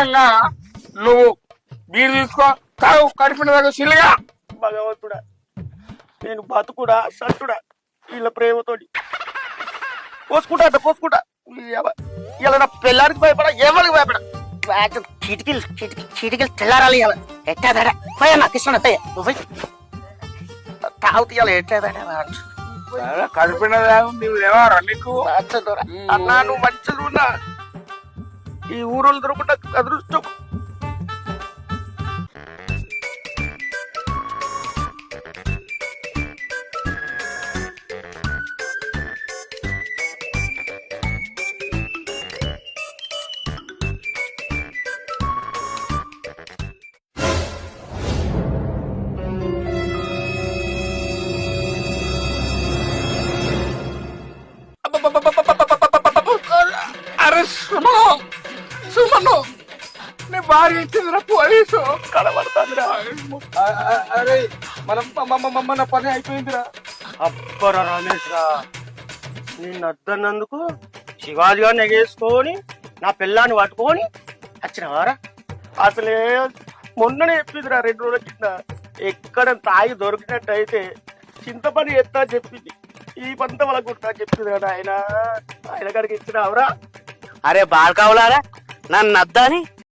అనవసరంగా నువ్వు బీరు తీసుకో తాగు కడుపున దాకా సిల్లుగా. భగవంతుడా, నేను బతుకుడా సట్టుడా వీళ్ళ ప్రేమతోటి పోసుకుంటా ఇలా నా పిల్లానికి భయపడా ఎవరికి భయపడా చిటికీలు తెల్లారాలి ఇలా ఎట్టాదా పోయా నాకు ఇష్టం పోయా నువ్వు తాగుతీ ఇలా ఎట్టాదా కడుపున దాకా నువ్వు ఎవరా నీకు అన్నా నువ్వు మంచిగా ఉన్నా ఈ ఊరోళ్ళు దొరుకుంటా అదృష్టం. అరే సుమను నీ భార్య ఇచ్చిందిరా పోలీసు కనబడతాందిరా. అరే మన పని అయిపోయిందిరా. అబ్బరా రమేష్ రా, నేను అద్దన్నందుకు శివాజీ గారిని ఎగేసుకొని నా పిల్లాన్ని పట్టుకొని వచ్చినవారా? అసలే మొన్ననే చెప్పిందిరా 2 రోజుల కింద ఎక్కడ తాగి దొరికినట్టు అయితే చింతపని ఎత్తా చెప్పింది. ఈ పంత వాళ్ళ గుర్తా చెప్పింది కదా ఆయన కాడికి ఇచ్చినావురా? అరే బాల్కావులారా, నన్ను అద్దని